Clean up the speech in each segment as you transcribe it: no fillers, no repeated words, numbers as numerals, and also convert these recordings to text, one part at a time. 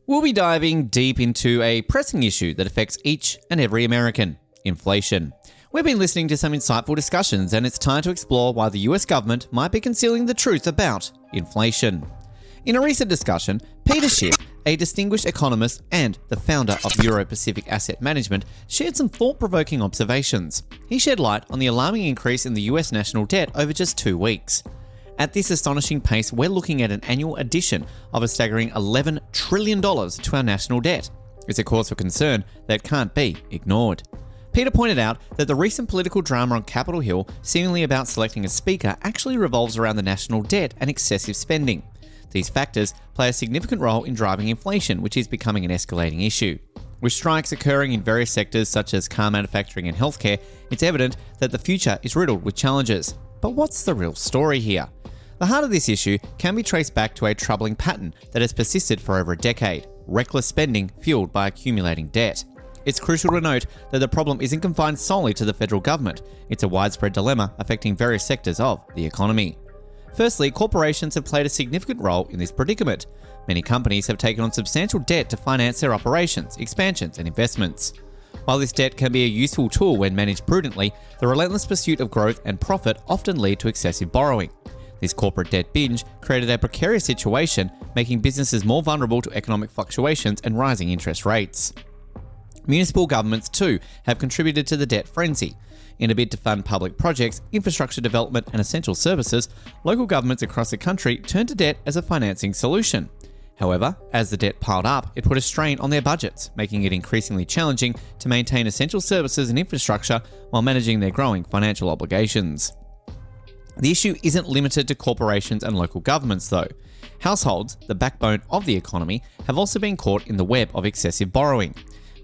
We'll be diving deep into a pressing issue that affects each and every American: inflation. We've been listening to some insightful discussions, and it's time to explore why the US government might be concealing the truth about inflation. In a recent discussion, Peter Schiff, a distinguished economist and the founder of Euro-Pacific Asset Management, shared some thought-provoking observations. He shed light on the alarming increase in the US national debt over just 2 weeks. At this astonishing pace, we're looking at an annual addition of a staggering $11 trillion to our national debt. It's a cause for concern that can't be ignored. Peter pointed out that the recent political drama on Capitol Hill, seemingly about selecting a speaker, actually revolves around the national debt and excessive spending. These factors play a significant role in driving inflation, which is becoming an escalating issue. With strikes occurring in various sectors such as car manufacturing and healthcare, it's evident that the future is riddled with challenges. But what's the real story here? The heart of this issue can be traced back to a troubling pattern that has persisted for over a decade: reckless spending fueled by accumulating debt. It's crucial to note that the problem isn't confined solely to the federal government. It's a widespread dilemma affecting various sectors of the economy. Firstly, corporations have played a significant role in this predicament. Many companies have taken on substantial debt to finance their operations, expansions, and investments. While this debt can be a useful tool when managed prudently, the relentless pursuit of growth and profit often lead to excessive borrowing. This corporate debt binge created a precarious situation, making businesses more vulnerable to economic fluctuations and rising interest rates. Municipal governments, too, have contributed to the debt frenzy. In a bid to fund public projects, infrastructure development, and essential services, local governments across the country turned to debt as a financing solution. However, as the debt piled up, it put a strain on their budgets, making it increasingly challenging to maintain essential services and infrastructure while managing their growing financial obligations. The issue isn't limited to corporations and local governments, though. Households, the backbone of the economy, have also been caught in the web of excessive borrowing.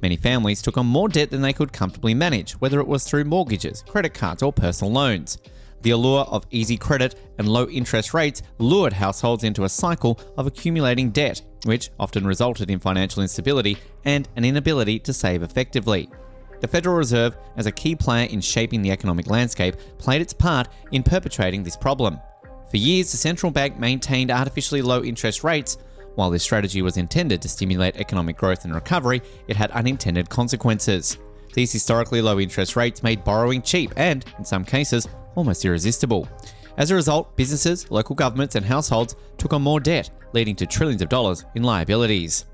Many families took on more debt than they could comfortably manage, whether it was through mortgages, credit cards, or personal loans. The allure of easy credit and low interest rates lured households into a cycle of accumulating debt, which often resulted in financial instability and an inability to save effectively. The Federal Reserve, as a key player in shaping the economic landscape, played its part in perpetuating this problem. For years, the central bank maintained artificially low interest rates. While this strategy was intended to stimulate economic growth and recovery, it had unintended consequences. These historically low interest rates made borrowing cheap and, in some cases, almost irresistible. As a result, businesses, local governments, and households took on more debt, leading to trillions of dollars in liabilities.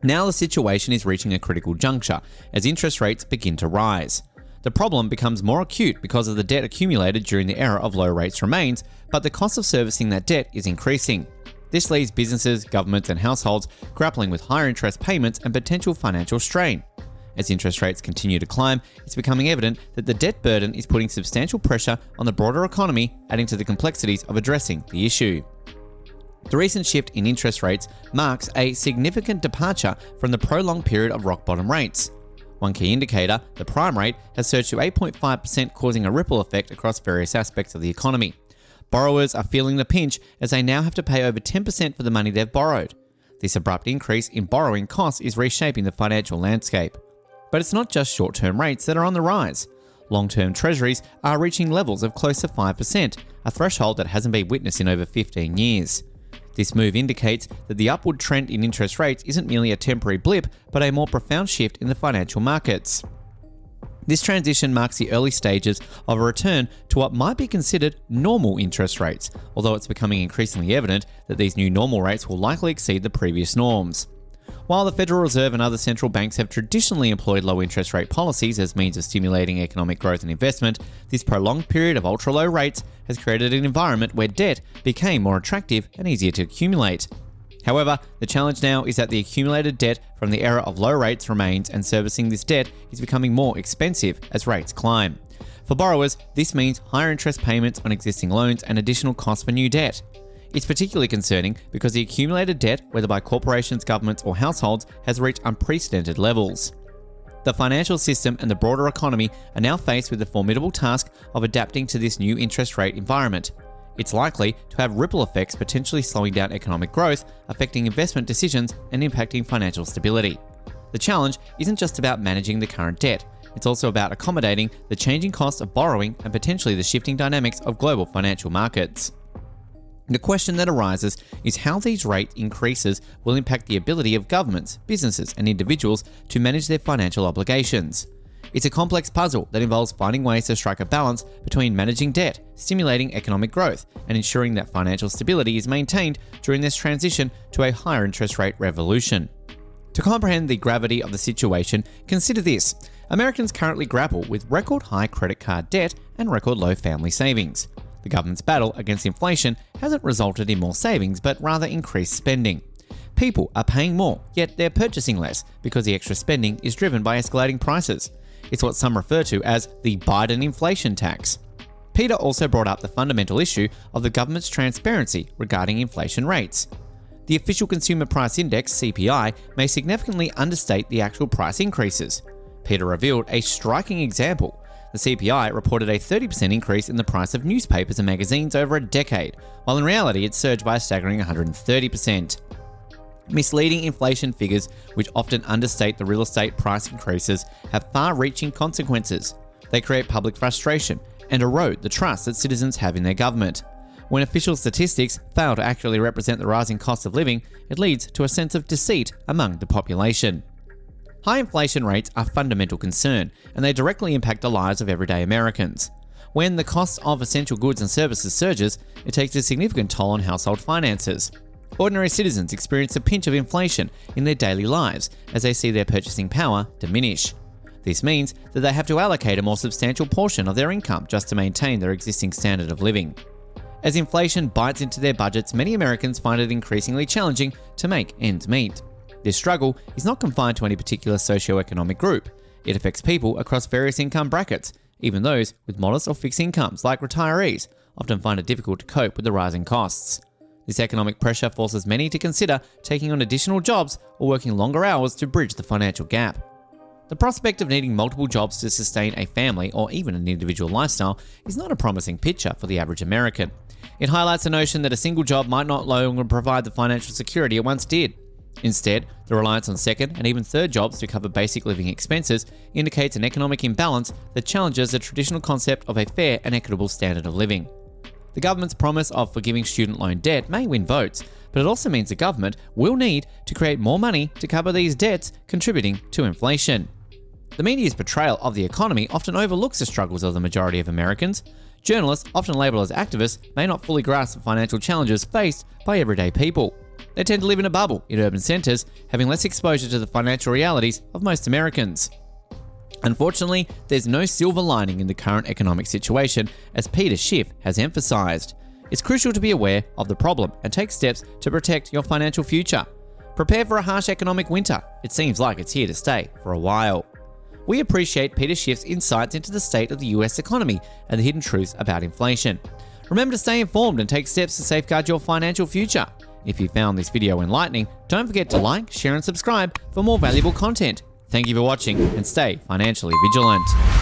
Now the situation is reaching a critical juncture as interest rates begin to rise. The problem becomes more acute because of the debt accumulated during the era of low rates remains, but the cost of servicing that debt is increasing. This leaves businesses, governments, and households grappling with higher interest payments and potential financial strain. As interest rates continue to climb, it's becoming evident that the debt burden is putting substantial pressure on the broader economy, adding to the complexities of addressing the issue. The recent shift in interest rates marks a significant departure from the prolonged period of rock-bottom rates. One key indicator, the prime rate, has surged to 8.5%, causing a ripple effect across various aspects of the economy. Borrowers are feeling the pinch as they now have to pay over 10% for the money they've borrowed. This abrupt increase in borrowing costs is reshaping the financial landscape. But it's not just short-term rates that are on the rise. Long-term treasuries are reaching levels of close to 5%, a threshold that hasn't been witnessed in over 15 years. This move indicates that the upward trend in interest rates isn't merely a temporary blip, but a more profound shift in the financial markets. This transition marks the early stages of a return to what might be considered normal interest rates, although it's becoming increasingly evident that these new normal rates will likely exceed the previous norms. While the Federal Reserve and other central banks have traditionally employed low interest rate policies as means of stimulating economic growth and investment, this prolonged period of ultra-low rates has created an environment where debt became more attractive and easier to accumulate. However, the challenge now is that the accumulated debt from the era of low rates remains, and servicing this debt is becoming more expensive as rates climb. For borrowers, this means higher interest payments on existing loans and additional costs for new debt. It's particularly concerning because the accumulated debt, whether by corporations, governments, or households, has reached unprecedented levels. The financial system and the broader economy are now faced with the formidable task of adapting to this new interest rate environment. It's likely to have ripple effects, potentially slowing down economic growth, affecting investment decisions, and impacting financial stability. The challenge isn't just about managing the current debt, it's also about accommodating the changing cost of borrowing and potentially the shifting dynamics of global financial markets. The question that arises is how these rate increases will impact the ability of governments, businesses, and individuals to manage their financial obligations. It's a complex puzzle that involves finding ways to strike a balance between managing debt, stimulating economic growth, and ensuring that financial stability is maintained during this transition to a higher interest rate revolution. To comprehend the gravity of the situation, consider this. Americans currently grapple with record high credit card debt and record low family savings. The government's battle against inflation hasn't resulted in more savings, but rather increased spending. People are paying more, yet they're purchasing less because the extra spending is driven by escalating prices. It's what some refer to as the Biden inflation tax. Peter also brought up the fundamental issue of the government's transparency regarding inflation rates. The official Consumer Price Index, CPI, may significantly understate the actual price increases. Peter revealed a striking example. The CPI reported a 30% increase in the price of newspapers and magazines over a decade, while in reality it surged by a staggering 130%. Misleading inflation figures, which often understate the real estate price increases, have far-reaching consequences. They create public frustration and erode the trust that citizens have in their government. When official statistics fail to accurately represent the rising cost of living, it leads to a sense of deceit among the population. High inflation rates are a fundamental concern, and they directly impact the lives of everyday Americans. When the cost of essential goods and services surges, it takes a significant toll on household finances. Ordinary citizens experience a pinch of inflation in their daily lives as they see their purchasing power diminish. This means that they have to allocate a more substantial portion of their income just to maintain their existing standard of living. As inflation bites into their budgets, many Americans find it increasingly challenging to make ends meet. This struggle is not confined to any particular socioeconomic group. It affects people across various income brackets. Even those with modest or fixed incomes, like retirees, often find it difficult to cope with the rising costs. This economic pressure forces many to consider taking on additional jobs or working longer hours to bridge the financial gap. The prospect of needing multiple jobs to sustain a family or even an individual lifestyle is not a promising picture for the average American. It highlights the notion that a single job might not longer provide the financial security it once did. Instead, the reliance on second and even third jobs to cover basic living expenses indicates an economic imbalance that challenges the traditional concept of a fair and equitable standard of living. The government's promise of forgiving student loan debt may win votes, but it also means the government will need to create more money to cover these debts, contributing to inflation. The media's portrayal of the economy often overlooks the struggles of the majority of Americans. Journalists, often labelled as activists, may not fully grasp the financial challenges faced by everyday people. They tend to live in a bubble in urban centres, having less exposure to the financial realities of most Americans. Unfortunately, there's no silver lining in the current economic situation, as Peter Schiff has emphasised. It's crucial to be aware of the problem and take steps to protect your financial future. Prepare for a harsh economic winter. It seems like it's here to stay for a while. We appreciate Peter Schiff's insights into the state of the US economy and the hidden truths about inflation. Remember to stay informed and take steps to safeguard your financial future. If you found this video enlightening, don't forget to like, share and subscribe for more valuable content. Thank you for watching and stay financially vigilant.